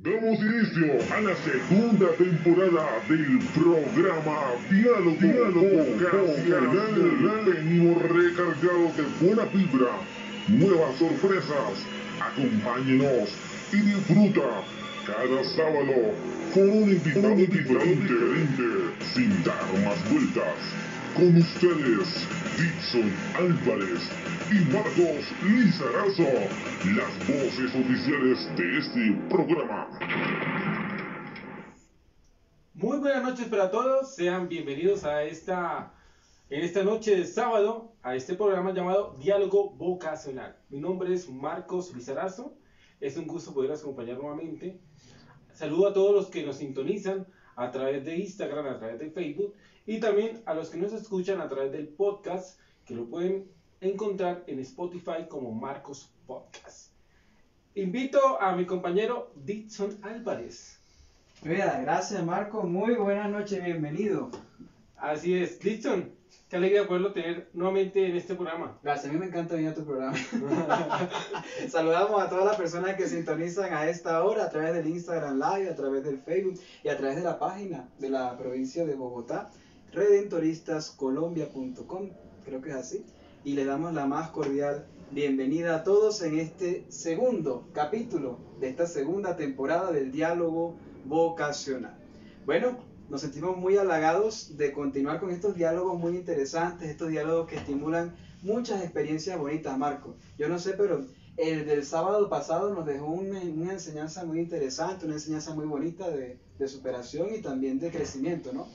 Damos inicio a la segunda temporada del programa Diálogo Vocacional. Venimos recargados de buena vibra, nuevas sorpresas. Acompáñenos y disfruta cada sábado con un invitado diferente. Sin dar más vueltas, con ustedes, Dixon Álvarez y Marcos Lizarazo, las voces oficiales de este programa. Muy buenas noches para todos, sean bienvenidos en esta noche de sábado a este programa llamado Diálogo Vocacional. Mi nombre es Marcos Lizarazo, es un gusto poderlos acompañar nuevamente. Saludo a todos los que nos sintonizan a través de Instagram, a través de Facebook y también a los que nos escuchan a través del podcast, que lo pueden encontrar en Spotify como Marcos Podcast. Invito a mi compañero Dixon Álvarez. Mira, gracias Marco, muy buenas noches, bienvenido. Así es, Dixon, qué alegría poderlo tener nuevamente en este programa. Gracias, a mí me encanta venir a tu programa. Saludamos a todas las personas que sintonizan a esta hora a través del Instagram Live, a través del Facebook y a través de la página de la provincia de Bogotá, redentoristascolombia.com, creo que es así. Y le damos la más cordial bienvenida a todos en este segundo capítulo de esta segunda temporada del Diálogo Vocacional. Bueno, nos sentimos muy halagados de continuar con estos diálogos muy interesantes, estos diálogos que estimulan muchas experiencias bonitas, Marco. Yo no sé, pero el del sábado pasado nos dejó una enseñanza muy interesante, una enseñanza muy bonita de superación y también de crecimiento, ¿no?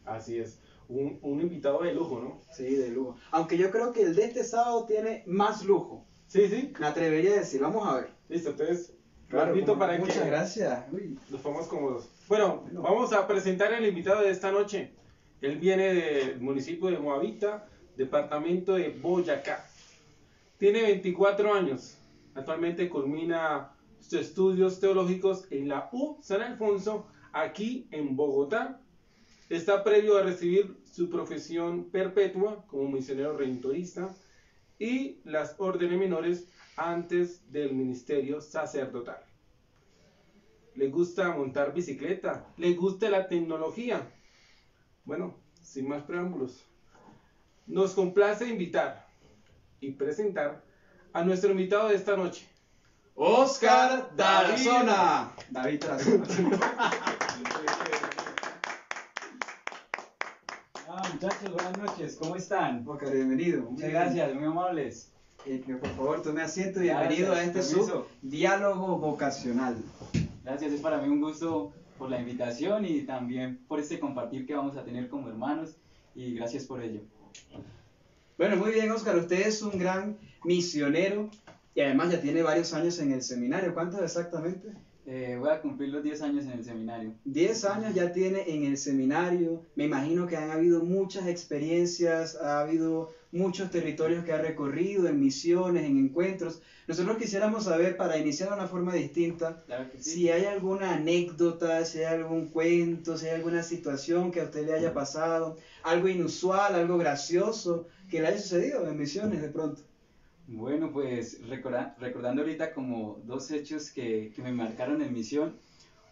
Así es, un invitado de lujo, ¿no? Sí, de lujo. Aunque yo creo que el de este sábado tiene más lujo. Sí, sí. Me atrevería a decir, vamos a ver. Listo, entonces, Claro, lo invito para muchas que gracias. Uy. nos pongamos cómodos. Bueno, vamos a presentar al invitado de esta noche. Él viene del municipio de Moabita, departamento de Boyacá. Tiene 24 años. Actualmente culmina sus estudios teológicos en la U San Alfonso, aquí en Bogotá. Está previo a recibir su profesión perpetua como misionero redentorista y las órdenes menores antes del ministerio sacerdotal. Le gusta montar bicicleta, le gusta la tecnología. Bueno, sin más preámbulos, nos complace invitar y presentar a nuestro invitado de esta noche, Oscar Tarazona. David Tarazona. Muchachos, buenas noches, ¿cómo están? Oscar, bienvenido. Muchas gracias, muy amables. Por favor, tome asiento y bienvenido Gracias, a este permiso. diálogo vocacional. Gracias, es para mí un gusto por la invitación y también por este compartir que vamos a tener como hermanos y gracias por ello. Bueno, muy bien, Oscar, usted es un gran misionero y además ya tiene varios años en el seminario. ¿Cuántos exactamente? Voy a cumplir los 10 años en el seminario. 10 años ya tiene en el seminario. Me imagino que han habido muchas experiencias, ha habido muchos territorios que ha recorrido en misiones, en encuentros. Nosotros quisiéramos saber, para iniciar de una forma distinta, Claro que sí. si hay alguna anécdota, si hay algún cuento, si hay alguna situación que a usted le haya pasado, algo inusual, algo gracioso que le haya sucedido en misiones de pronto. Bueno, pues recordando ahorita como dos hechos que me marcaron en misión.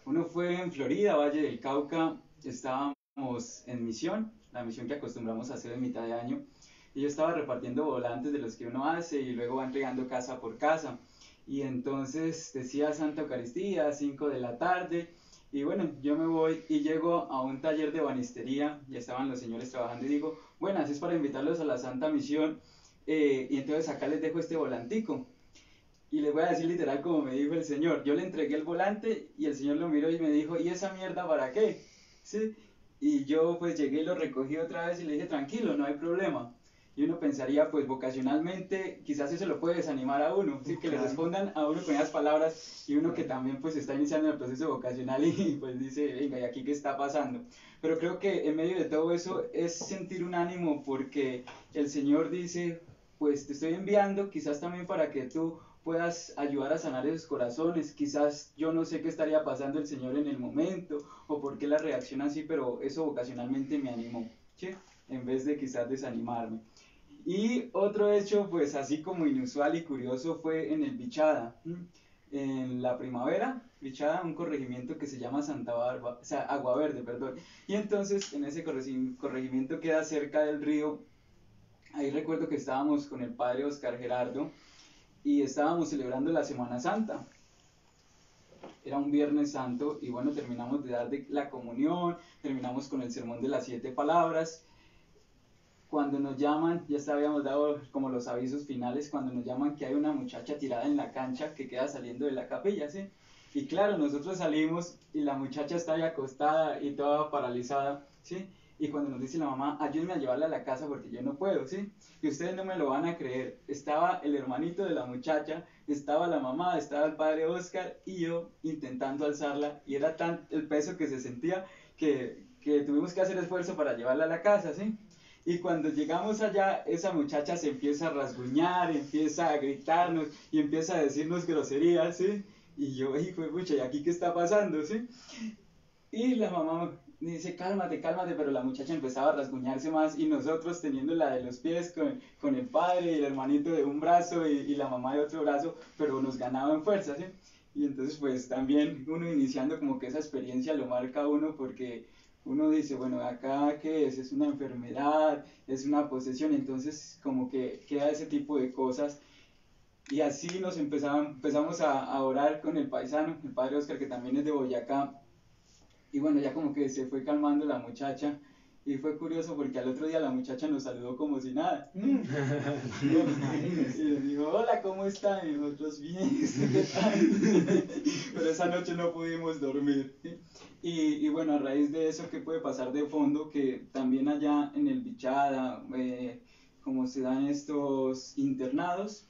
Uno fue en Florida, Valle del Cauca, estábamos en misión, la misión que acostumbramos a hacer en mitad de año, y yo estaba repartiendo volantes de los que uno hace y luego va entregando casa por casa. Y entonces decía Santa Eucaristía, 5 de la tarde, y bueno, yo me voy y llego a un taller de banistería, ya estaban los señores trabajando y digo, buenas, es para invitarlos a la Santa Misión. Y entonces acá les dejo este volantico y les voy a decir literal como me dijo el señor. Yo le entregué el volante y el señor lo miró y me dijo, ¿y esa mierda para qué? ¿Sí? Y yo pues llegué y lo recogí otra vez y le dije, tranquilo, no hay problema. Y uno pensaría, pues vocacionalmente, quizás eso lo puede desanimar a uno, ¿sí? Que le respondan a uno con esas palabras y uno que también pues está iniciando el proceso vocacional y pues dice, venga, ¿y aquí qué está pasando? Pero creo que en medio de todo eso es sentir un ánimo porque el Señor dice, pues te estoy enviando quizás también para que tú puedas ayudar a sanar esos corazones. Quizás yo no sé qué estaría pasando el Señor en el momento o por qué la reacción así, pero eso vocacionalmente me animó, ¿sí? En vez de quizás desanimarme. Y otro hecho, pues así como inusual y curioso, fue en el Bichada. en la Primavera, Bichada, un corregimiento que se llama Santa Bárbara, o sea, Agua Verde, perdón. Y entonces en ese corregimiento queda cerca del río. Ahí recuerdo que estábamos con el padre Oscar Gerardo y estábamos celebrando la Semana Santa. Era un Viernes Santo y bueno, terminamos de dar la comunión, terminamos con el sermón de las 7 palabras. Cuando nos llaman, ya habíamos dado como los avisos finales, cuando nos llaman que hay una muchacha tirada en la cancha que queda saliendo de la capilla, ¿sí? Y claro, nosotros salimos y la muchacha está ahí acostada y toda paralizada, ¿sí? Y cuando nos dice la mamá, ayúdenme a llevarla a la casa porque yo no puedo, ¿sí? Y ustedes no me lo van a creer, estaba el hermanito de la muchacha, estaba la mamá, estaba el padre Oscar y yo intentando alzarla, y era tan el peso que se sentía que tuvimos que hacer esfuerzo para llevarla a la casa, ¿sí? Y cuando llegamos allá, esa muchacha se empieza a rasguñar, empieza a gritarnos y empieza a decirnos groserías, ¿sí? Y yo, hijo de pucha, ¿y aquí qué está pasando, sí? Y la mamá me dice, cálmate, cálmate, pero la muchacha empezaba a rasguñarse más y nosotros teniendo la de los pies con el padre y el hermanito de un brazo y la mamá de otro brazo, pero nos ganaba en fuerza, ¿sí? Y entonces pues también uno iniciando como que esa experiencia lo marca a uno porque uno dice, bueno, acá qué es una enfermedad, es una posesión, entonces como que queda ese tipo de cosas. Y así nos empezamos a orar con el paisano, el padre Oscar, que también es de Boyacá. Y bueno, ya como que se fue calmando la muchacha. Y fue curioso porque al otro día la muchacha nos saludó como si nada. Y nos dijo, hola, ¿cómo están? Y nosotros, bien, ¿qué tal? Pero esa noche no pudimos dormir. Y bueno, a raíz de eso, ¿qué puede pasar de fondo? Que también allá en el Bichada, como se dan estos internados,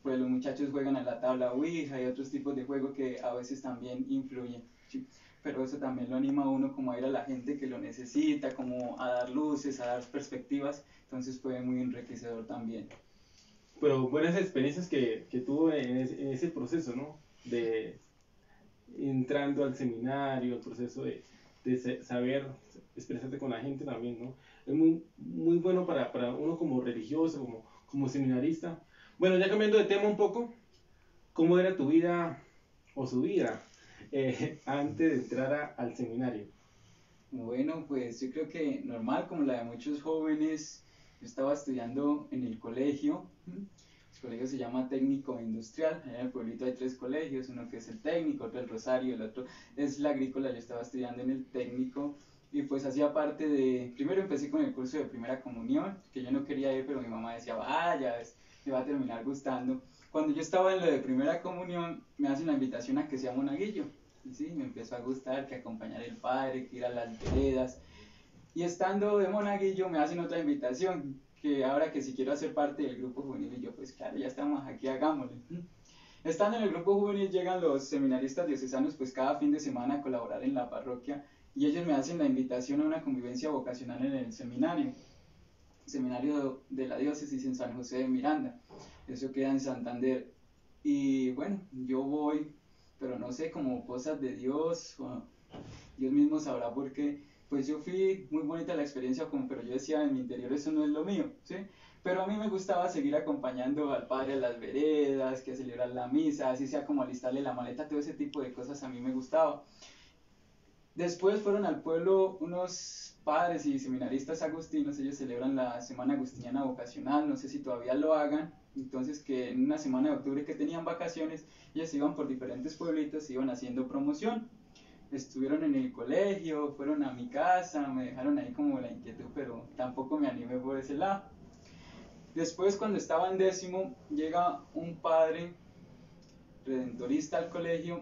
pues los muchachos juegan a la tabla Ouija y otros tipos de juegos que a veces también influyen, ¿sí? Pero eso también lo anima a uno como a ir a la gente que lo necesita, como a dar luces, a dar perspectivas, entonces fue muy enriquecedor también. Pero buenas experiencias que tuvo en ese proceso, ¿no? De entrando al seminario, el proceso de saber expresarte con la gente también, ¿no? Es muy bueno para uno como religioso, como seminarista. Bueno, ya cambiando de tema un poco, ¿cómo era tu vida o su vida antes de entrar al seminario? Bueno, pues yo creo que normal, como la de muchos jóvenes, yo estaba estudiando en el colegio. El colegio se llama Técnico Industrial. En el pueblito hay 3 colegios, uno que es el técnico, otro el Rosario, el otro es la agrícola. Yo estaba estudiando en el técnico y pues hacía parte de, primero empecé con el curso de primera comunión, que yo no quería ir, pero mi mamá decía, vaya, me va a terminar gustando. Cuando yo estaba en lo de primera comunión, me hacen la invitación a que sea monaguillo. Y sí, me empezó a gustar, que acompañar al padre, que ir a las veredas. Y estando de monaguillo me hacen otra invitación, que ahora que si quiero hacer parte del grupo juvenil, y yo pues claro, ya estamos aquí, hagámosle. Estando en el grupo juvenil llegan los seminaristas diocesanos pues cada fin de semana a colaborar en la parroquia y ellos me hacen la invitación a una convivencia vocacional en el seminario de la diócesis en San José de Miranda. Eso queda en Santander. Y bueno, yo voy, pero no sé, como cosas de Dios, Dios mismo sabrá por qué. Pues yo fui, muy bonita la experiencia, pero yo decía en mi interior eso no es lo mío, ¿sí? Pero a mí me gustaba seguir acompañando al padre a las veredas, que a celebrar la misa, así sea como alistarle la maleta, todo ese tipo de cosas a mí me gustaba. Después fueron al pueblo unos padres y seminaristas agustinos, ellos celebran la Semana Agustiniana Vocacional, no sé si todavía lo hagan, entonces que en una semana de octubre que tenían vacaciones, ellos iban por diferentes pueblitos, iban haciendo promoción. Estuvieron en el colegio, fueron a mi casa, me dejaron ahí como la inquietud, pero tampoco me animé por ese lado. Después, cuando estaba en 10º, llega un padre redentorista al colegio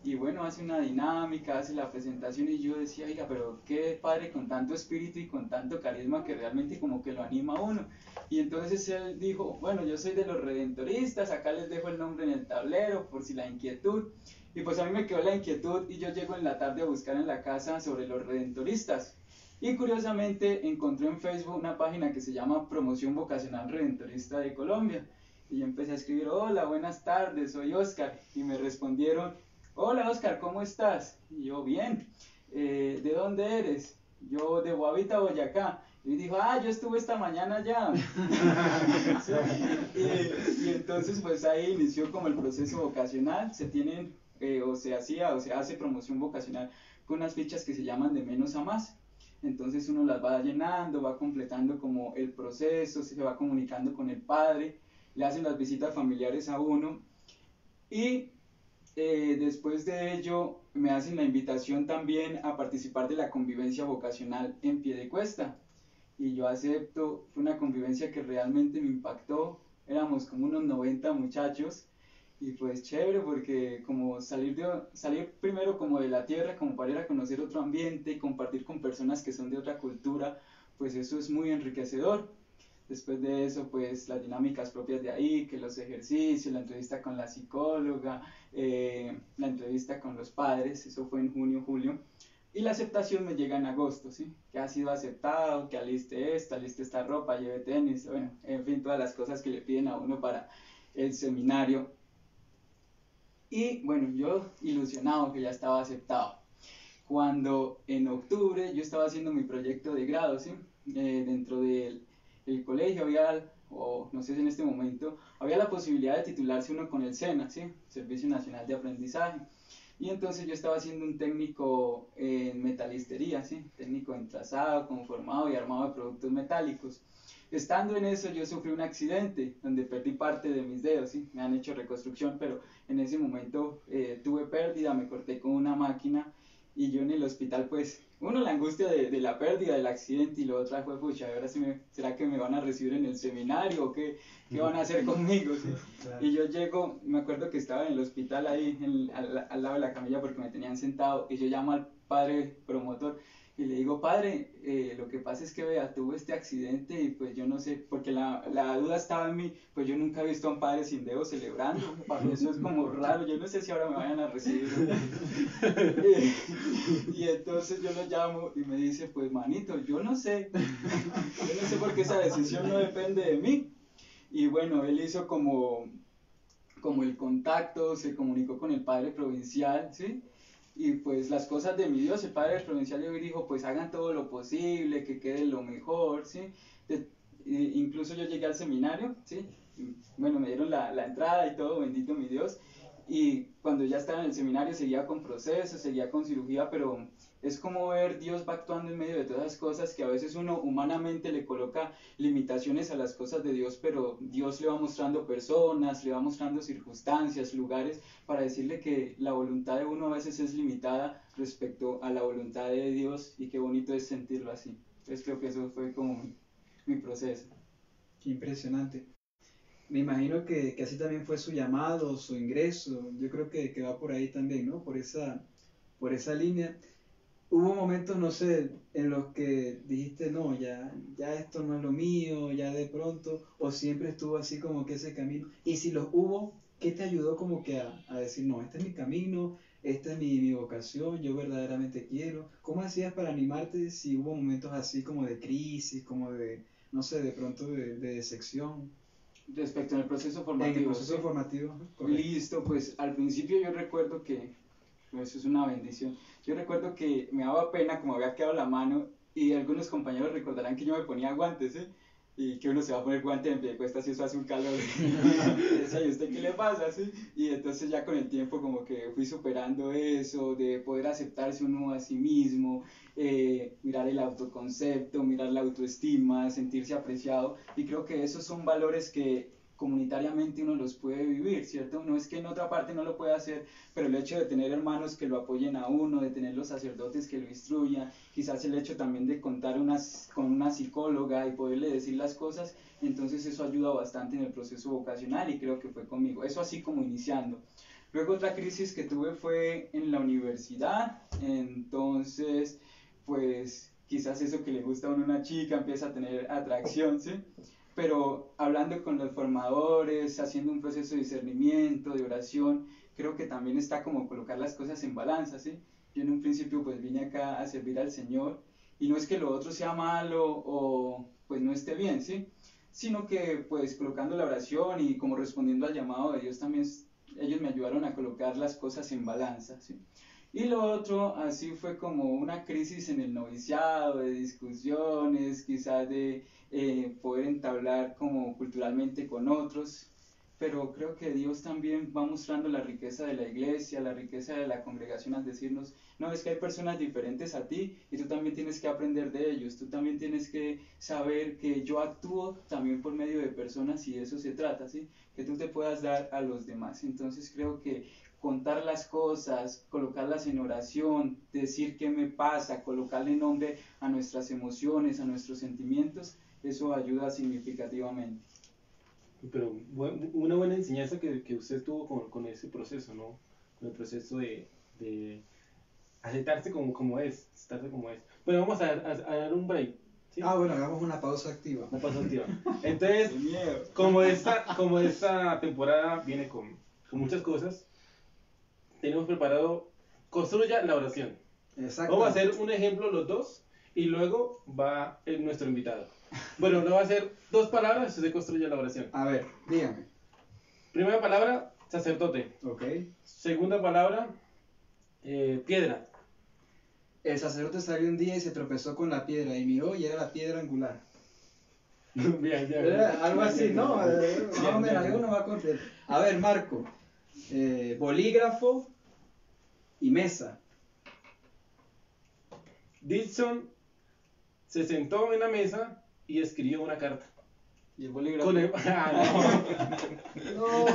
y bueno, hace una dinámica, hace la presentación y yo decía, oiga, pero qué padre con tanto espíritu y con tanto carisma que realmente como que lo anima a uno. Y entonces él dijo, bueno, yo soy de los redentoristas, acá les dejo el nombre en el tablero por si la inquietud. Y pues a mí me quedó la inquietud y yo llego en la tarde a buscar en la casa sobre los redentoristas. Y curiosamente encontré en Facebook una página que se llama Promoción Vocacional Redentorista de Colombia. Y yo empecé a escribir, hola, buenas tardes, soy Oscar. Y me respondieron, hola Oscar, ¿cómo estás? Y yo, bien. ¿De dónde eres? Yo de Guavita, Boyacá. Y dijo, yo estuve esta mañana ya. Sí, y entonces pues ahí inició como el proceso vocacional. Se tienen, o se hacía, o se hace promoción vocacional con unas fichas que se llaman de menos a más. Entonces uno las va llenando, va completando como el proceso, se va comunicando con el padre, le hacen las visitas familiares a uno y después de ello me hacen la invitación también a participar de la convivencia vocacional en Piedecuesta y yo acepto. Fue una convivencia que realmente me impactó, éramos como unos 90 muchachos y pues chévere porque como salir primero como de la tierra, como para ir a conocer otro ambiente y compartir con personas que son de otra cultura, pues eso es muy enriquecedor. Después de eso, pues las dinámicas propias de ahí, que los ejercicios, la entrevista con la psicóloga, la entrevista con los padres, eso fue en junio, julio. Y la aceptación me llega en agosto, ¿sí? Que ha sido aceptado, que aliste esta ropa, lleve tenis, bueno, en fin, todas las cosas que le piden a uno para el seminario. Y bueno, yo ilusionado que ya estaba aceptado. Cuando en octubre yo estaba haciendo mi proyecto de grado, ¿sí? Dentro del colegio había, o no sé si en este momento, había la posibilidad de titularse uno con el SENA, ¿sí? Servicio Nacional de Aprendizaje. Y entonces yo estaba haciendo un técnico en metalistería, ¿sí? Técnico en trazado, conformado y armado de productos metálicos. Estando en eso yo sufrí un accidente donde perdí parte de mis dedos, ¿sí? Me han hecho reconstrucción, pero en ese momento tuve pérdida, me corté con una máquina y yo en el hospital pues, uno la angustia de la pérdida, del accidente y lo otro fue, pucha, ahora sí ¿será que me van a recibir en el seminario o qué van a hacer conmigo? ¿Sí? Claro. Y yo llego, me acuerdo que estaba en el hospital ahí al lado de la camilla porque me tenían sentado y yo llamo al padre promotor y le digo, padre, lo que pasa es que vea, tuve este accidente y pues yo no sé, porque la duda estaba en mí, pues yo nunca he visto a un padre sin dedo celebrando, para mí eso es como raro, yo no sé si ahora me vayan a recibir. Y entonces yo lo llamo y me dice, pues manito, yo no sé porque esa decisión no depende de mí. Y bueno, él hizo como el contacto, se comunicó con el padre provincial, ¿sí? Y pues las cosas de mi Dios, el padre provincial dijo, pues hagan todo lo posible, que quede lo mejor, ¿sí? Incluso yo llegué al seminario, ¿sí? Bueno, me dieron la entrada y todo, bendito mi Dios. Y cuando ya estaba en el seminario seguía con procesos, seguía con cirugía, pero es como ver Dios va actuando en medio de todas las cosas que a veces uno humanamente le coloca limitaciones a las cosas de Dios, pero Dios le va mostrando personas, le va mostrando circunstancias, lugares, para decirle que la voluntad de uno a veces es limitada respecto a la voluntad de Dios y qué bonito es sentirlo así. Entonces creo que eso fue como mi proceso. Qué impresionante. Me imagino que así también fue su llamado, su ingreso. Yo creo que va por ahí también, ¿no? Por esa línea. Hubo momentos, no sé, en los que dijiste, no, ya esto no es lo mío, ya de pronto, o siempre estuvo así como que ese camino. Y si los hubo, ¿qué te ayudó como que a decir, no, este es mi camino, esta es mi vocación, yo verdaderamente quiero? ¿Cómo hacías para animarte si hubo momentos así como de crisis, como de, no sé, de pronto de decepción? Respecto al proceso formativo. En el proceso formativo. Correcto. Listo, pues al principio yo recuerdo que, eso es una bendición, yo recuerdo que me daba pena como había quedado la mano y algunos compañeros recordarán que yo me ponía guantes, ¿sí? Y que uno se va a poner guante en Piedecuesta si eso hace un calor. Y decía, ¿y usted qué le pasa? ¿Sí? Y entonces ya con el tiempo como que fui superando eso, de poder aceptarse uno a sí mismo, mirar el autoconcepto, mirar la autoestima, sentirse apreciado. Y creo que esos son valores que comunitariamente uno los puede vivir, ¿cierto? No es que en otra parte no lo pueda hacer, pero el hecho de tener hermanos que lo apoyen a uno, de tener los sacerdotes que lo instruyan, quizás el hecho también de contar con una psicóloga y poderle decir las cosas, entonces eso ayuda bastante en el proceso vocacional y creo que fue conmigo, eso así como iniciando. Luego otra crisis que tuve fue en la universidad, entonces pues quizás eso que le gusta a uno una chica empieza a tener atracción, ¿sí? Pero hablando con los formadores, haciendo un proceso de discernimiento, de oración, creo que también está como colocar las cosas en balanza, ¿sí? Yo en un principio pues vine acá a servir al Señor y no es que lo otro sea malo o pues no esté bien, ¿sí? Sino que pues colocando la oración y como respondiendo al llamado de Dios también ellos me ayudaron a colocar las cosas en balanza, ¿sí? Y lo otro, así fue como una crisis en el noviciado, de discusiones, quizás de poder entablar como culturalmente con otros, pero creo que Dios también va mostrando la riqueza de la iglesia, la riqueza de la congregación al decirnos, no, es que hay personas diferentes a ti y tú también tienes que aprender de ellos, tú también tienes que saber que yo actúo también por medio de personas y de eso se trata, ¿sí? Que tú te puedas dar a los demás. Entonces creo que contar las cosas, colocarlas en oración, decir qué me pasa, colocarle nombre a nuestras emociones, a nuestros sentimientos, eso ayuda significativamente. Pero una buena enseñanza que usted tuvo con ese proceso, ¿no? Con el proceso de aceptarse como es, aceptarse como es. Bueno, vamos a dar un break. ¿Sí? Ah, bueno, hagamos una pausa activa. Una pausa activa. Entonces, ¡Qué miedo! como esta temporada viene con muchas cosas, tenemos preparado, construya la oración. Exacto. Vamos a hacer un ejemplo los dos y luego va nuestro invitado. Bueno, lo va a hacer 2 palabras y se construye la oración. A ver, dígame. Primera palabra, sacerdote. Ok. Segunda palabra, piedra. El sacerdote salió un día y se tropezó con la piedra y miró y era la piedra angular. Bien, Algo así, ¿no? Más o menos, alguno va a contestar. A ver, Marco. Bolígrafo y mesa. Dixon se sentó en la mesa y escribió una carta. Y el bolígrafo. Con el... No.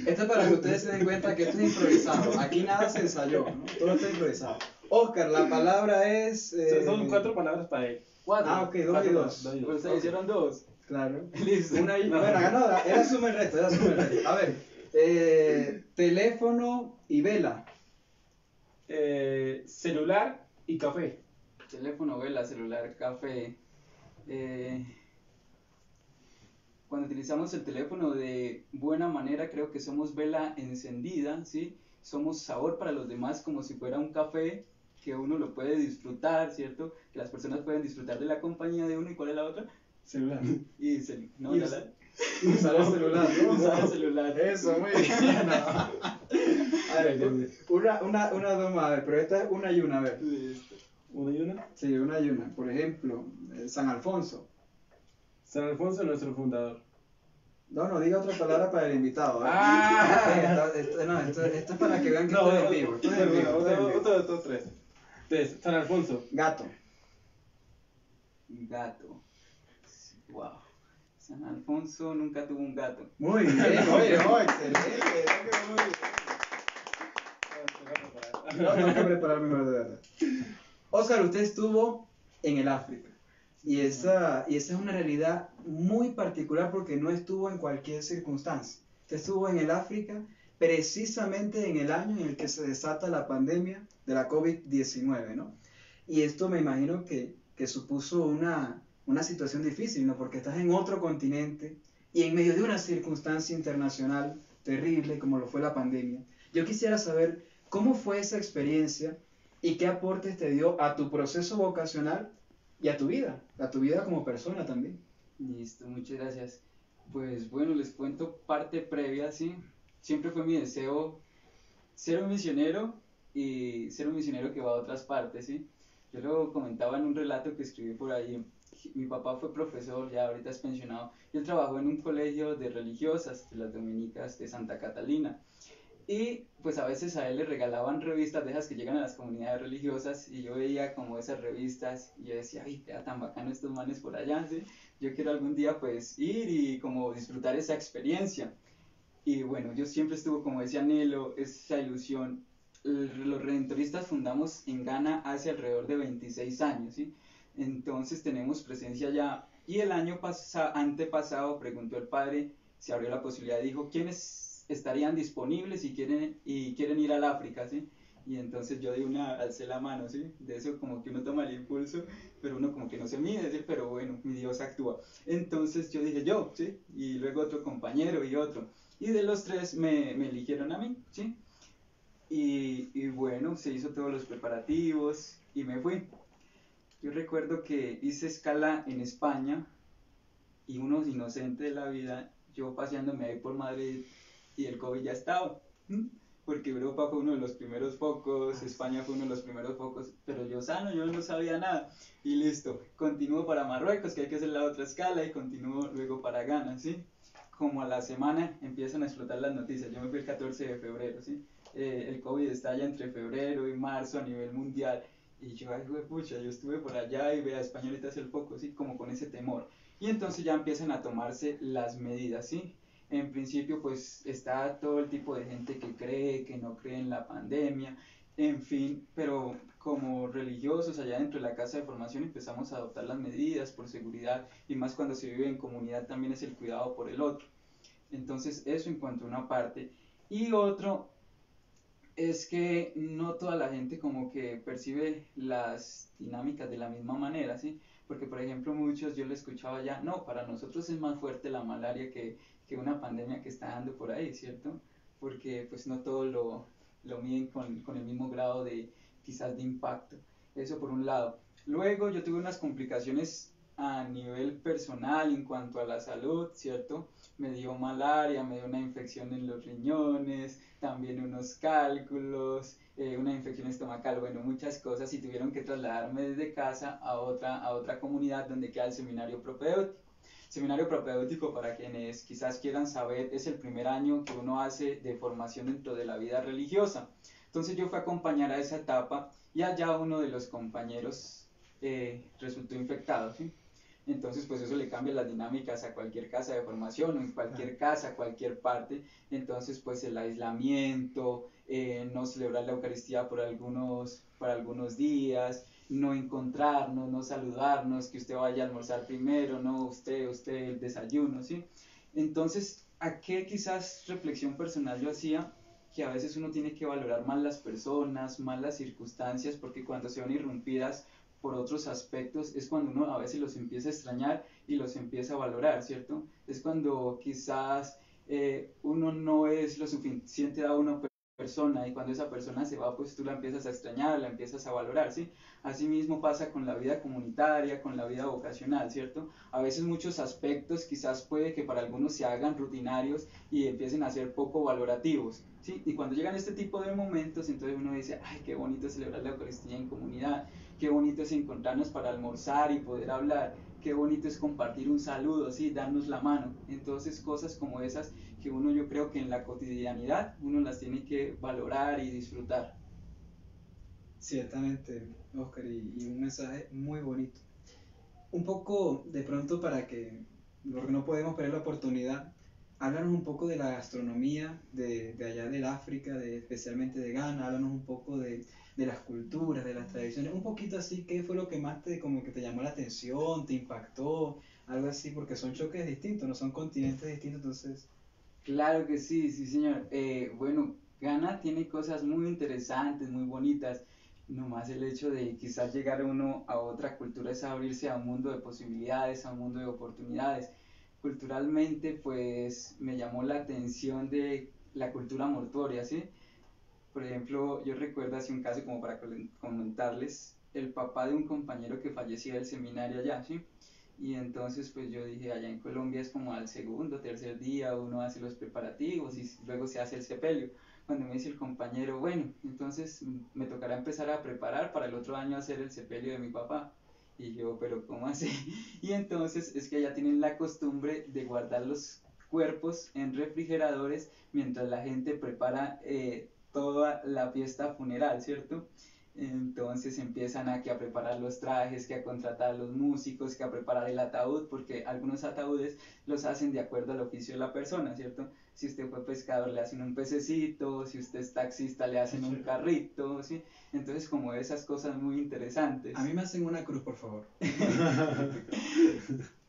Esto es para que ustedes se den cuenta que esto es improvisado. Aquí nada se ensayó, ¿no? Todo está improvisado. Oscar, la palabra es... Son 4 palabras para él. 4. Ah, ok, 2 y 2. Pues se hicieron 2. Claro. Listo. Una y... Bueno, no, era suma el resto, era suma el resto. A ver, teléfono y vela. Celular y café. Teléfono, vela, celular, café. Cuando utilizamos el teléfono de buena manera, creo que somos vela encendida, ¿sí? Somos sabor para los demás como si fuera un café que uno lo puede disfrutar, ¿cierto? Que las personas pueden disfrutar de la compañía de uno. ¿Y cuál es la otra? Celular. Y no, Y la usar el celular, ¿no? usar el celular. Eso, muy bien. A ver, una dos más, a ver, pero esta es una y una, a ver. Listo. ¿Una y una? Sí, una y una. Por ejemplo, San Alfonso. San Alfonso, nuestro fundador. No, diga otra palabra para el invitado. ¿Eh? Ah. Esto es para que vean que esto es en vivo. Esto es en vivo, esto es en vivo. Otro 3. Entonces, San Alfonso. Gato. Gato. Wow. San Alfonso nunca tuvo un gato. Muy bien, oye, excelente. No tengo que preparar mejor de verdad. Oscar, usted estuvo en el África. Y esa es una realidad muy particular porque no estuvo en cualquier circunstancia. Usted estuvo en el África precisamente en el año en el que se desata la pandemia de la COVID-19, ¿no? Y esto me imagino que supuso una situación difícil, ¿no? Porque estás en otro continente y en medio de una circunstancia internacional terrible como lo fue la pandemia. Yo quisiera saber cómo fue esa experiencia y qué aportes te dio a tu proceso vocacional y a tu vida como persona también. Listo, muchas gracias. Pues bueno, les cuento parte previa, ¿sí? Siempre fue mi deseo ser un misionero y ser un misionero que va a otras partes, ¿sí? Yo lo comentaba en un relato que escribí por ahí. Mi papá fue profesor, ya ahorita es pensionado, y él trabajó en un colegio de religiosas de las dominicas de Santa Catalina. Y pues a veces a él le regalaban revistas de esas que llegan a las comunidades religiosas y yo veía como esas revistas y yo decía, ay, queda tan bacano estos manes por allá, ¿sí? Yo quiero algún día pues ir y como disfrutar esa experiencia. Y bueno, yo siempre estuve como ese anhelo, esa ilusión. Los redentoristas fundamos en Ghana hace alrededor de 26 años, ¿sí? Entonces tenemos presencia allá. Y el año antepasado preguntó el padre, se abrió la posibilidad, dijo, ¿quiénes estarían disponibles y quieren ir al África, ¿sí? Y entonces yo de una alcé la mano, ¿sí? De eso como que uno toma el impulso, pero uno como que no se mide, ¿sí? Pero bueno, mi Dios actúa. Entonces yo dije yo, ¿sí? Y luego otro compañero y otro. Y de los 3 me eligieron a mí, ¿sí? Y bueno, se hizo todos los preparativos y me fui. Yo recuerdo que hice escala en España y uno inocente de la vida, yo paseándome ahí por Madrid y el COVID ya estaba. porque Europa fue uno de los primeros focos, España fue uno de los primeros focos, pero yo sano, yo no sabía nada, y listo, continúo para Marruecos, que hay que hacer la otra escala, y continúo luego para Ghana, ¿sí? Como a la semana empiezan a explotar las noticias, yo me fui el 14 de febrero, ¿sí? El COVID estalla entre febrero y marzo a nivel mundial, y yo, ay, pucha, yo estuve por allá y vea, España ahorita es el foco, ¿sí? Como con ese temor. Y entonces ya empiezan a tomarse las medidas, ¿sí? En principio, pues está todo el tipo de gente que cree, que no cree en la pandemia, en fin, pero como religiosos allá dentro de la casa de formación empezamos a adoptar las medidas por seguridad y más cuando se vive en comunidad también es el cuidado por el otro. Entonces eso en cuanto a una parte. Y otro es que no toda la gente como que percibe las dinámicas de la misma manera, ¿sí? Porque, por ejemplo, muchos yo le escuchaba ya, no, para nosotros es más fuerte la malaria que una pandemia que está dando por ahí, ¿cierto? Porque pues no todo lo miden con el mismo grado de quizás de impacto. Eso por un lado. Luego yo tuve unas complicaciones a nivel personal en cuanto a la salud, ¿cierto? Me dio malaria, me dio una infección en los riñones, también unos cálculos, una infección estomacal, bueno, muchas cosas y tuvieron que trasladarme desde casa a otra comunidad donde queda el seminario propedéutico. Seminario propedéutico, para quienes quizás quieran saber, es el primer año que uno hace de formación dentro de la vida religiosa. Entonces yo fui a acompañar a esa etapa y allá uno de los compañeros resultó infectado, ¿sí? Entonces pues eso le cambia las dinámicas a cualquier casa de formación o en cualquier casa, cualquier parte. Entonces pues el aislamiento, no celebrar la Eucaristía por algunos días, no encontrarnos, no saludarnos, que usted vaya a almorzar primero, no usted el desayuno, ¿sí? Entonces, ¿a qué quizás reflexión personal yo hacía? Que a veces uno tiene que valorar más las personas, más las circunstancias, porque cuando se van irrumpidas por otros aspectos es cuando uno a veces los empieza a extrañar y los empieza a valorar, ¿cierto? Es cuando quizás uno no es lo suficiente a una persona y cuando esa persona se va pues tú la empiezas a extrañar, la empiezas a valorar, ¿sí? Así mismo pasa con la vida comunitaria, con la vida vocacional, ¿cierto? A veces muchos aspectos quizás puede que para algunos se hagan rutinarios y empiecen a ser poco valorativos, ¿sí? Y cuando llegan este tipo de momentos entonces uno dice, ay, qué bonito celebrar la Eucaristía en comunidad, qué bonito es encontrarnos para almorzar y poder hablar, qué bonito es compartir un saludo, ¿sí? Darnos la mano. Entonces cosas como esas que uno yo creo que en la cotidianidad uno las tiene que valorar y disfrutar. Ciertamente, Oscar, y un mensaje muy bonito. Un poco, de pronto, porque no podemos perder la oportunidad, háblanos un poco de la gastronomía de allá del África, especialmente de Ghana, háblanos un poco de las culturas, de las tradiciones, un poquito así, ¿qué fue lo que más como que te llamó la atención, te impactó, algo así, porque son choques distintos, no son continentes distintos, entonces... Claro que sí, sí señor. Bueno, Ghana tiene cosas muy interesantes, muy bonitas. Nomás el hecho de quizás llegar uno a otra cultura es abrirse a un mundo de posibilidades, a un mundo de oportunidades. Culturalmente, pues me llamó la atención de la cultura mortuoria, ¿sí? Por ejemplo, yo recuerdo así un caso como para comentarles, el papá de un compañero que fallecía del seminario allá, ¿sí? Y entonces pues yo dije, allá en Colombia es como al segundo, tercer día uno hace los preparativos y luego se hace el sepelio. Cuando me dice el compañero, bueno, entonces me tocará empezar a preparar para el otro año hacer el sepelio de mi papá. Y yo, pero ¿cómo así? Y entonces es que allá tienen la costumbre de guardar los cuerpos en refrigeradores mientras la gente prepara toda la fiesta funeral, ¿cierto? Entonces empiezan a preparar los trajes, que a contratar los músicos, que a preparar el ataúd, porque algunos ataúdes los hacen de acuerdo al oficio de la persona, ¿cierto? Si usted fue pescador le hacen un pececito, si usted es taxista le hacen un carrito, ¿sí? Entonces como esas cosas muy interesantes. A mí me hacen una cruz, por favor.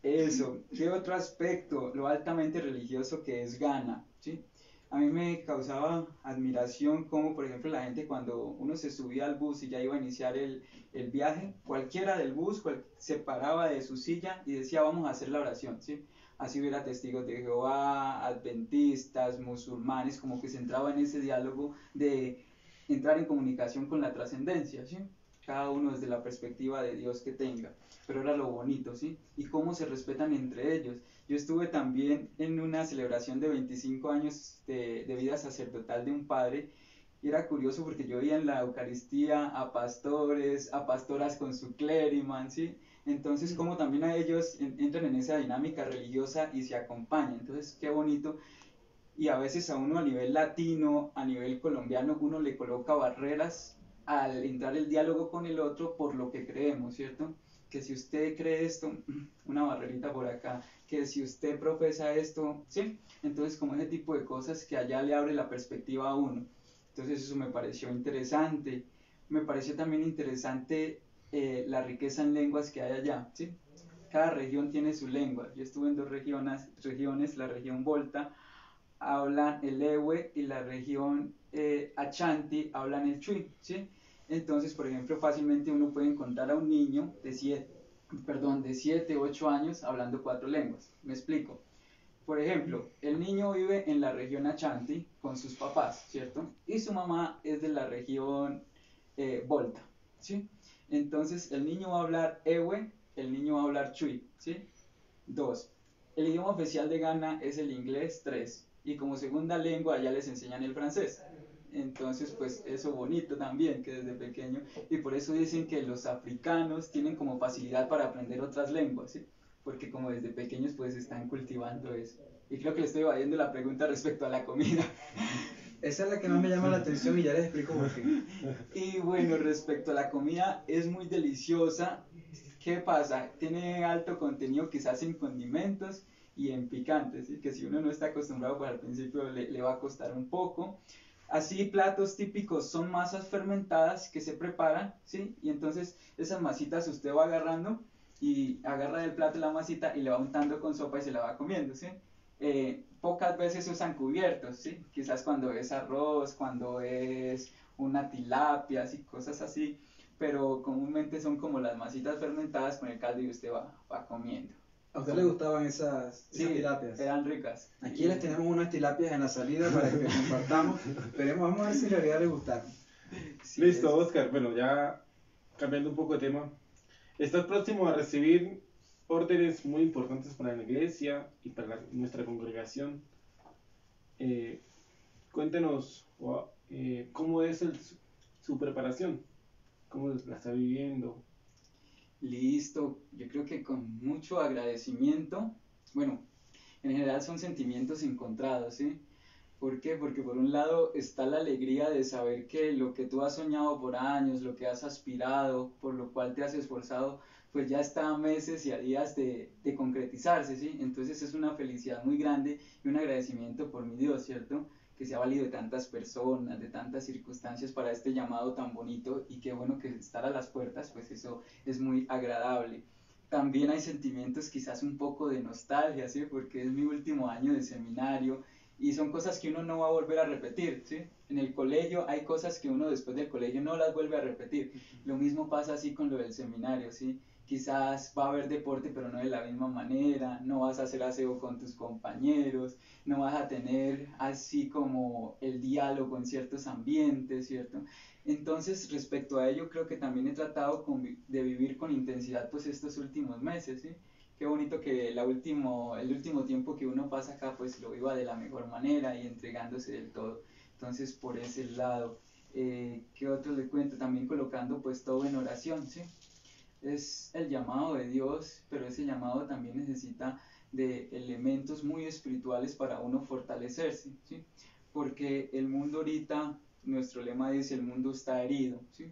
Eso, ¿qué otro aspecto? Lo altamente religioso que es Ghana, ¿sí? A mí me causaba admiración como, por ejemplo, la gente cuando uno se subía al bus y ya iba a iniciar el viaje, cualquiera del bus se paraba de su silla y decía, vamos a hacer la oración, ¿sí? Así hubiera testigos de Jehová, adventistas, musulmanes, como que se entraba en ese diálogo de entrar en comunicación con la trascendencia, ¿sí? Cada uno desde la perspectiva de Dios que tenga, pero era lo bonito, ¿sí? Y cómo se respetan entre ellos. Yo estuve también en una celebración de 25 años de vida sacerdotal de un padre Y era curioso porque yo veía en la Eucaristía a pastores, a pastoras con su clériman, ¿sí? Entonces, como también a ellos entran en esa dinámica religiosa y se acompañan. Entonces, qué bonito. Y a veces a uno a nivel latino, a nivel colombiano, uno le coloca barreras al entrar el diálogo con el otro por lo que creemos, ¿cierto? Que si usted cree esto, una barrerita por acá, que si usted profesa esto, ¿sí? Entonces, como ese tipo de cosas que allá le abre la perspectiva a uno. Entonces, eso me pareció interesante. Me pareció también interesante la riqueza en lenguas que hay allá, ¿sí? Cada región tiene su lengua. Yo estuve en dos regiones, la región Volta hablan el Ewe y la región Achanti hablan el Chui, ¿sí? Entonces, por ejemplo, fácilmente uno puede encontrar a un niño de 7, 8 años hablando 4 lenguas. Me explico. Por ejemplo, el niño vive en la región Achanti con sus papás, ¿cierto? Y su mamá es de la región Volta, ¿sí? Entonces, el niño va a hablar Ewe, el niño va a hablar Chui, ¿sí? 2. El idioma oficial de Ghana es el inglés. 3. Y como segunda lengua ya les enseñan el francés. Entonces, pues eso bonito también, que desde pequeño, y por eso dicen que los africanos tienen como facilidad para aprender otras lenguas, ¿sí? Porque como desde pequeños pues están cultivando eso. Y creo que le estoy evadiendo la pregunta respecto a la comida. Esa es la que más me llama la atención y ya les explico por qué. Y bueno, respecto a la comida, es muy deliciosa. ¿Qué pasa? Tiene alto contenido quizás en condimentos y en picantes, ¿sí? Que si uno no está acostumbrado, pues al principio le va a costar un poco. Así, platos típicos son masas fermentadas que se preparan, ¿sí? Y entonces esas masitas usted va agarrando y agarra del plato la masita y le va untando con sopa y se la va comiendo, ¿sí? Pocas veces usan cubiertos, ¿sí? Quizás cuando es arroz, cuando es una tilapia, y cosas así, pero comúnmente son como las masitas fermentadas con el caldo y usted va comiendo. ¿A usted le gustaban esas Sí, tilapias? eran ricas. Aquí les tenemos unas tilapias en la salida para que compartamos. Veremos, vamos a ver si en realidad les gustaron. Sí, Listo, Oscar. Bueno, ya cambiando un poco de tema. Estás próximo a recibir órdenes muy importantes para la iglesia y para nuestra congregación. Cuéntenos cómo es su preparación, cómo la está viviendo. Listo, yo creo que con mucho agradecimiento, bueno, en general son sentimientos encontrados, ¿sí? ¿Por qué? Porque por un lado está la alegría de saber que lo que tú has soñado por años, lo que has aspirado, por lo cual te has esforzado, pues ya está a meses y a días de concretizarse, ¿sí? Entonces es una felicidad muy grande y un agradecimiento por mi Dios, ¿cierto? Que se ha valido de tantas personas, de tantas circunstancias para este llamado tan bonito y qué bueno que estar a las puertas, pues eso es muy agradable. También hay sentimientos quizás un poco de nostalgia, ¿sí? Porque es mi último año de seminario y son cosas que uno no va a volver a repetir, ¿sí? En el colegio hay cosas que uno después del colegio no las vuelve a repetir. Lo mismo pasa así con lo del seminario, ¿sí? Quizás va a haber deporte, pero no de la misma manera, no vas a hacer aseo con tus compañeros, no vas a tener así como el diálogo en ciertos ambientes, ¿cierto? Entonces, respecto a ello, creo que también he tratado de vivir con intensidad pues estos últimos meses, ¿sí? Qué bonito que el último tiempo que uno pasa acá pues lo viva de la mejor manera y entregándose del todo. Entonces, por ese lado, ¿qué otro le cuento? También colocando pues todo en oración, ¿sí? Es el llamado de Dios, pero ese llamado también necesita de elementos muy espirituales para uno fortalecerse, ¿sí? Porque el mundo ahorita, nuestro lema dice, el mundo está herido, ¿sí?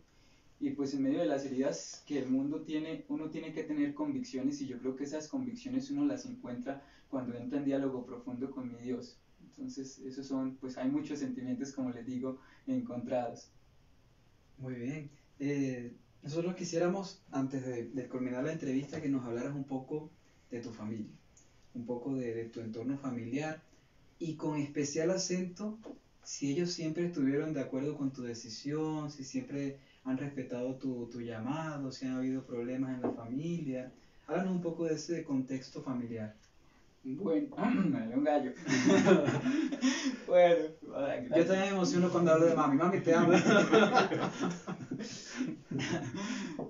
Y pues en medio de las heridas que el mundo tiene, uno tiene que tener convicciones y yo creo que esas convicciones uno las encuentra cuando entra en diálogo profundo con mi Dios. Entonces, esos son, pues hay muchos sentimientos, como les digo, encontrados. Muy bien. Nosotros quisiéramos, antes de culminar la entrevista, que nos hablaras un poco de tu familia, un poco de tu entorno familiar y con especial acento si ellos siempre estuvieron de acuerdo con tu decisión, si siempre han respetado tu llamado, si han habido problemas en la familia. Háblanos un poco de ese contexto familiar. Bueno, me dio un gallo. Bueno, yo también me emociono cuando hablo de mami. Mami, te amo.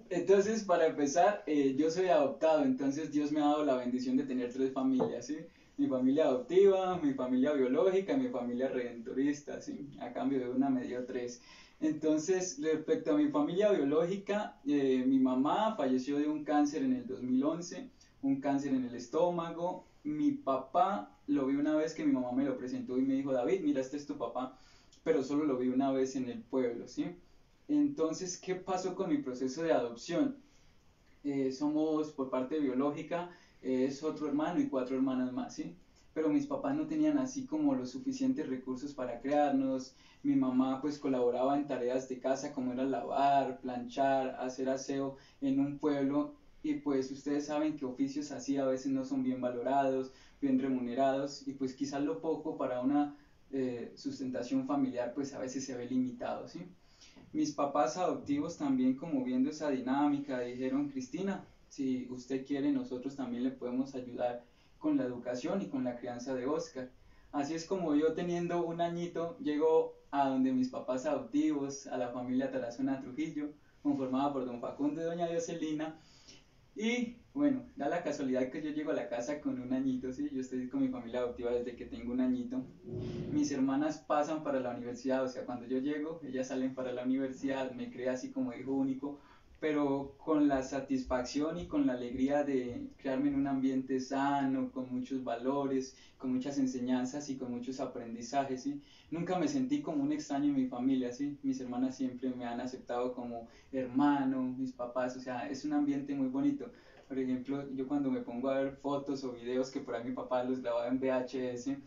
Entonces, para empezar, yo soy adoptado, entonces Dios me ha dado la bendición de tener 3 familias, ¿sí? mi familia adoptiva, mi familia biológica y mi familia redentorista, ¿sí? A cambio de una me dio 3. Entonces, respecto a mi familia biológica, mi mamá falleció de un cáncer en el 2011, un cáncer en el estómago. Mi papá lo vi una vez que mi mamá me lo presentó y me dijo, David, mira, este es tu papá, pero solo lo vi una vez en el pueblo, ¿sí? Entonces, ¿qué pasó con mi proceso de adopción? Somos por parte biológica, es otro hermano y 4 hermanas más, ¿sí? Pero mis papás no tenían así como los suficientes recursos para crearnos. Mi mamá pues colaboraba en tareas de casa como era lavar, planchar, hacer aseo en un pueblo, y pues ustedes saben que oficios así a veces no son bien valorados, bien remunerados, y pues quizás lo poco para una sustentación familiar pues a veces se ve limitado, ¿sí? Mis papás adoptivos también, como viendo esa dinámica, dijeron, Cristina, si usted quiere nosotros también le podemos ayudar con la educación y con la crianza de Oscar. Así es como yo, teniendo un añito, llego a donde mis papás adoptivos, a la familia Tarazona Trujillo, conformada por don Facundo y doña Dioselina. Y bueno, da la casualidad que yo llego a la casa con un añito, ¿sí? Yo estoy con mi familia adoptiva desde que tengo un añito. Mis hermanas pasan para la universidad, o sea, cuando yo llego, ellas salen para la universidad, me creé así como hijo único, pero con la satisfacción y con la alegría de crearme en un ambiente sano, con muchos valores, con muchas enseñanzas y con muchos aprendizajes, ¿sí? Nunca me sentí como un extraño en mi familia, ¿sí? Mis hermanas siempre me han aceptado como hermano, mis papás, o sea, es un ambiente muy bonito. Por ejemplo, yo cuando me pongo a ver fotos o videos que por ahí mi papá los grababa en VHS,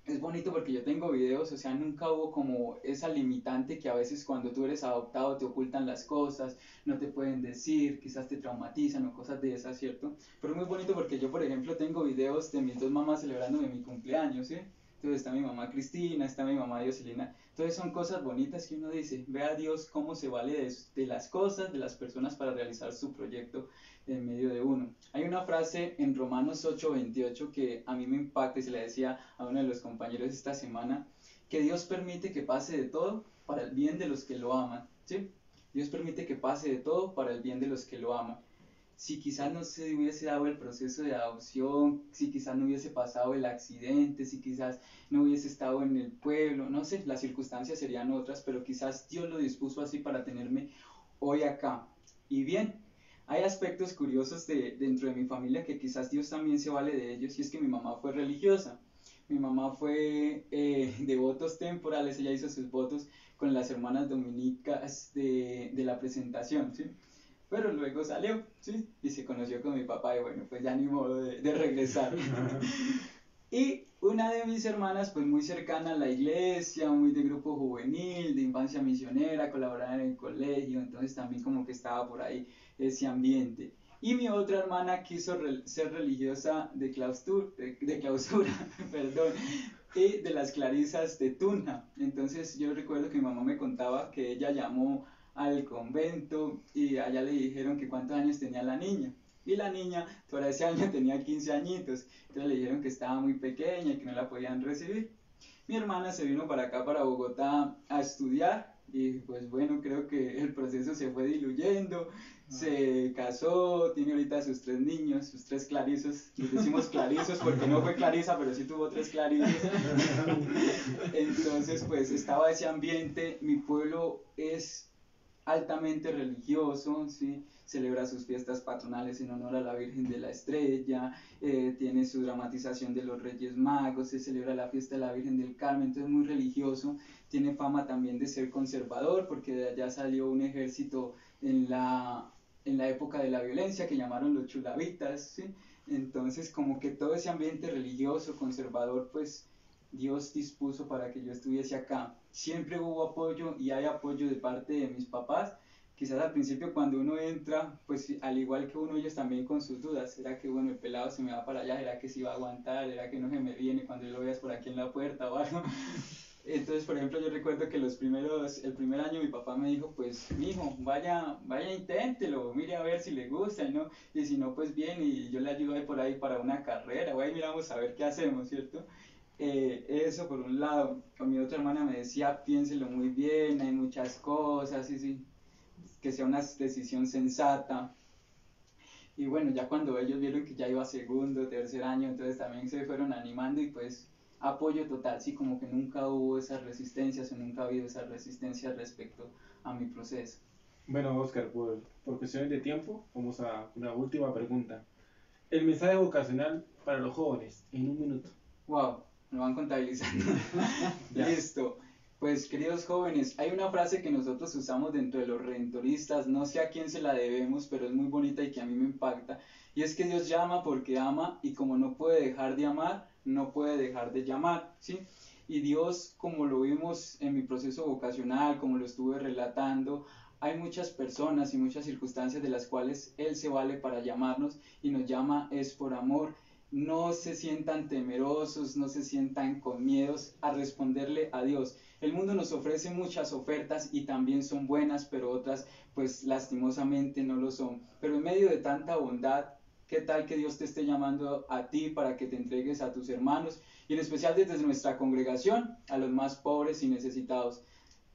es bonito porque yo tengo videos, o sea, nunca hubo como esa limitante que a veces cuando tú eres adoptado te ocultan las cosas, no te pueden decir, quizás te traumatizan o cosas de esas, ¿cierto? Pero es muy bonito porque yo, por ejemplo, tengo videos de mis 2 mamás celebrándome mi cumpleaños, ¿sí? Entonces está mi mamá Cristina, está mi mamá Dioselina. Entonces son cosas bonitas que uno dice, ve a Dios cómo se vale de las cosas, de las personas para realizar su proyecto en medio de uno. Hay una frase en Romanos 8:28 que a mí me impacta y se le decía a uno de los compañeros esta semana, que Dios permite que pase de todo para el bien de los que lo aman, ¿sí? Dios permite que pase de todo para el bien de los que lo aman. Si quizás no se hubiese dado el proceso de adopción, si quizás no hubiese pasado el accidente, si quizás no hubiese estado en el pueblo, no sé, las circunstancias serían otras, pero quizás Dios lo dispuso así para tenerme hoy acá. Y bien, hay aspectos curiosos dentro de mi familia que quizás Dios también se vale de ellos, y es que mi mamá fue religiosa. Mi mamá fue de votos temporales, ella hizo sus votos con las hermanas dominicas de la presentación, ¿sí? Pero luego salió, ¿sí? Y se conoció con mi papá y bueno, pues ya ni modo de regresar. Y una de mis hermanas, pues muy cercana a la iglesia, muy de grupo juvenil, de infancia misionera, colaboraba en el colegio, entonces también como que estaba por ahí ese ambiente. Y mi otra hermana quiso ser religiosa de clausura, perdón, y de las clarisas de Tunja. Entonces yo recuerdo que mi mamá me contaba que ella llamó al convento y allá le dijeron que cuántos años tenía la niña. Y la niña, para ese año tenía 15 añitos, entonces le dijeron que estaba muy pequeña y que no la podían recibir. Mi hermana se vino para acá, para Bogotá, a estudiar y pues bueno, creo que el proceso se fue diluyendo, se casó, tiene ahorita sus 3 niños, sus 3 clarizos, les decimos clarizos porque no fue Clarisa, pero sí tuvo 3 clarizos. Entonces pues estaba ese ambiente, mi pueblo es altamente religioso, ¿sí? Celebra sus fiestas patronales en honor a la Virgen de la Estrella, tiene su dramatización de los Reyes Magos, se celebra la fiesta de la Virgen del Carmen, entonces muy religioso, tiene fama también de ser conservador, porque de allá salió un ejército en la época de la violencia que llamaron los chulavitas, ¿sí? Entonces como que todo ese ambiente religioso, conservador, pues Dios dispuso para que yo estuviese acá. Siempre hubo apoyo y hay apoyo de parte de mis papás. Quizás al principio cuando uno entra, pues al igual que uno, ellos también con sus dudas. ¿Será que bueno, el pelado se me va para allá? ¿Será que sí va a aguantar? ¿Será que no se me viene cuando lo veas por aquí en la puerta o algo? Entonces, por ejemplo, yo recuerdo que el primer año mi papá me dijo, pues, mijo, vaya, inténtelo, mire a ver si le gusta, ¿no? Y si no, pues bien, y yo le ayudo ahí por ahí para una carrera, o ahí miramos a ver qué hacemos, ¿cierto? Eso por un lado. Con mi otra hermana me decía, piénselo muy bien, hay muchas cosas, sí, sí, que sea una decisión sensata. Y bueno, ya cuando ellos vieron que ya iba segundo, tercer año, entonces también se fueron animando y pues apoyo total, sí, como que nunca hubo esas resistencias o nunca ha habido esas resistencias respecto a mi proceso. Bueno, Oscar, por cuestiones de tiempo, vamos a una última pregunta. El mensaje vocacional para los jóvenes, en un minuto. Wow, me van contabilizando. Ya. Listo. Pues queridos jóvenes, hay una frase que nosotros usamos dentro de los redentoristas, no sé a quién se la debemos, pero es muy bonita y que a mí me impacta, y es que Dios llama porque ama y como no puede dejar de amar, no puede dejar de llamar, ¿sí? Y Dios, como lo vimos en mi proceso vocacional, como lo estuve relatando, hay muchas personas y muchas circunstancias de las cuales Él se vale para llamarnos y nos llama es por amor. No se sientan temerosos, no se sientan con miedos a responderle a Dios. El mundo nos ofrece muchas ofertas y también son buenas, pero otras pues lastimosamente no lo son. Pero en medio de tanta bondad, ¿qué tal que Dios te esté llamando a ti para que te entregues a tus hermanos? Y en especial desde nuestra congregación, a los más pobres y necesitados.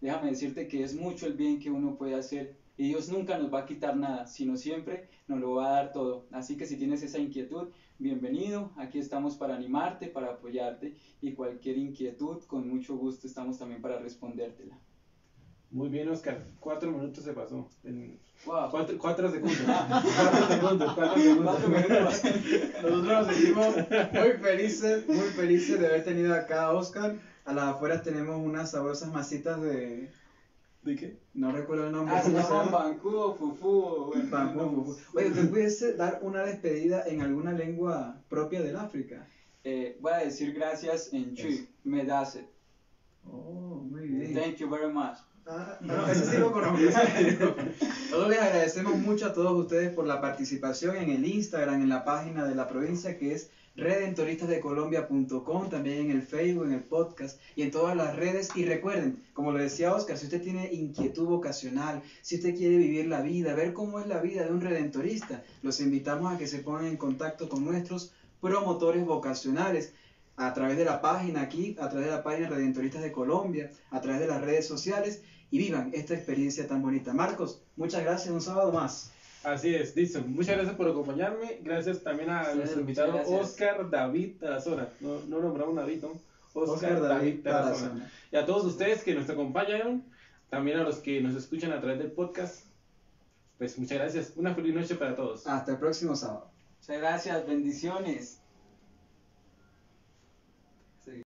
Déjame decirte que es mucho el bien que uno puede hacer y Dios nunca nos va a quitar nada, sino siempre nos lo va a dar todo. Así que si tienes esa inquietud, bienvenido, aquí estamos para animarte, para apoyarte y cualquier inquietud, con mucho gusto estamos también para respondértela. Muy bien, Oscar. 4 minutos se pasó. Wow. 4 segundos. 4 segundos. 4 segundos. 4 minutos. Nosotros nos sentimos muy felices de haber tenido acá a Oscar. A las afueras tenemos unas sabrosas masitas de... ¿De qué? No recuerdo el nombre. Ah, se ¿cómo se llaman llama? Bancú o Fufú. Bueno, Bambú, fufu. Oye, ¿usted pudiese dar una despedida en alguna lengua propia del África? voy a decir gracias en Chui, Medaset. Oh, muy bien. Thank you very much. No, ese sí lo conozco. Nosotros les agradecemos mucho a todos ustedes por la participación en el Instagram, en la página de la provincia que es redentoristasdecolombia.com, también en el Facebook, en el podcast y en todas las redes. Y recuerden, como lo decía Oscar, si usted tiene inquietud vocacional, si usted quiere vivir la vida, ver cómo es la vida de un redentorista, los invitamos a que se pongan en contacto con nuestros promotores vocacionales a través de la página aquí, a través de la página Redentoristas de Colombia, a través de las redes sociales y vivan esta experiencia tan bonita. Marcos, muchas gracias, un sábado más. Así es, listo. Muchas gracias por acompañarme. Gracias también a Sí, nuestro invitado muchas gracias. Oscar David Tarazona. No nombramos David, ¿no? Oscar David Tarazona. Y a todos ustedes que nos acompañaron, también a los que nos escuchan a través del podcast, pues muchas gracias. Una feliz noche para todos. Hasta el próximo sábado. Muchas gracias, bendiciones.